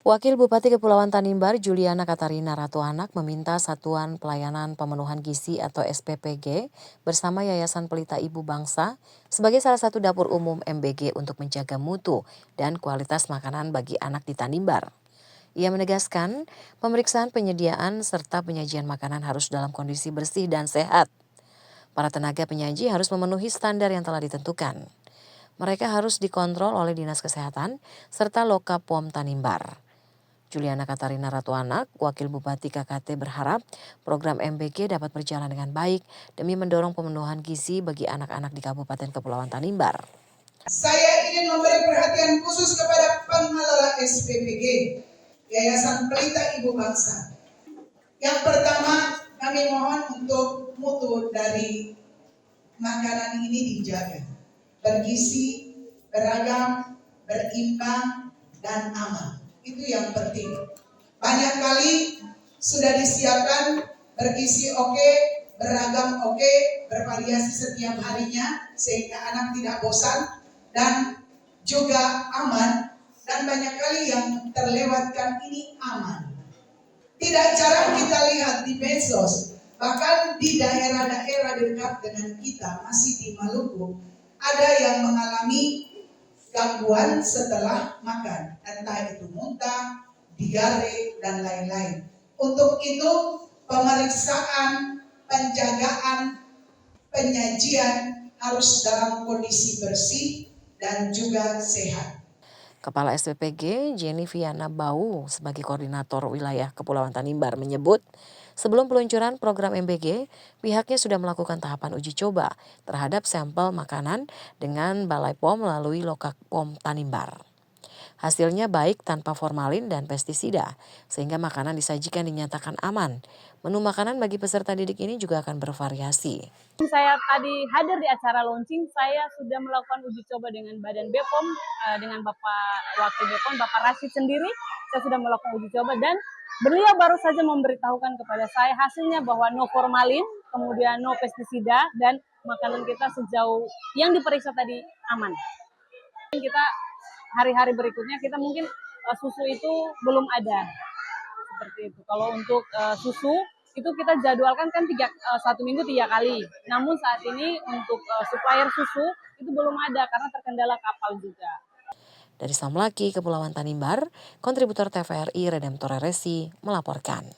Wakil Bupati Kepulauan Tanimbar, Juliana Katarina Ratuanak meminta Satuan Pelayanan Pemenuhan Gizi atau SPPG bersama Yayasan Pelita Ibu Bangsa sebagai salah satu dapur umum MBG untuk menjaga mutu dan kualitas makanan bagi anak di Tanimbar. Ia menegaskan, pemeriksaan penyediaan serta penyajian makanan harus dalam kondisi bersih dan sehat. Para tenaga penyaji harus memenuhi standar yang telah ditentukan. Mereka harus dikontrol oleh Dinas Kesehatan serta Lokapom Tanimbar. Juliana Katarina Ratuanak, Wakil Bupati KKT berharap program MBG dapat berjalan dengan baik demi mendorong pemenuhan gizi bagi anak-anak di Kabupaten Kepulauan Tanimbar. Saya ingin memberi perhatian khusus kepada pengelola SPPG, Yayasan Pelita Ibu Bangsa. Yang pertama, kami mohon untuk mutu dari makanan ini dijaga. Bergizi, beragam, berimbang, dan aman. Itu yang penting. Banyak kali sudah disiapkan bergizi oke, beragam oke, bervariasi setiap harinya sehingga anak tidak bosan dan juga aman, dan banyak kali yang terlewatkan ini aman. Tidak jarang kita lihat di medsos, bahkan di daerah-daerah dekat dengan kita, masih di Maluku, ada yang mengalami gangguan setelah makan, entah itu muntah, diare, dan lain-lain. Untuk itu, pemeriksaan, penjagaan, penyajian harus dalam kondisi bersih dan juga sehat. Kepala SPPG Jenny Viana Bau sebagai koordinator wilayah Kepulauan Tanimbar menyebut, sebelum peluncuran program MBG, pihaknya sudah melakukan tahapan uji coba terhadap sampel makanan dengan Balai POM melalui Lokapom Tanimbar. Hasilnya baik tanpa formalin dan pestisida, sehingga makanan disajikan dinyatakan aman. Menu makanan bagi peserta didik ini juga akan bervariasi. Saya tadi hadir di acara launching, saya sudah melakukan uji coba dengan Badan BPOM, dengan Bapak Wakil BPOM, Bapak Rashid sendiri. Saya sudah melakukan uji coba dan beliau baru saja memberitahukan kepada saya hasilnya bahwa no formalin, kemudian no pestisida, dan makanan kita sejauh yang diperiksa tadi aman. Kita hari-hari berikutnya kita mungkin susu itu belum ada seperti itu. Kalau untuk susu itu kita jadwalkan kan 1 minggu 3 kali. Namun saat ini untuk supplier susu itu belum ada karena terkendala kapal juga. Dari Samlaki, Kepulauan Tanimbar, kontributor TVRI Redemptor Resi melaporkan.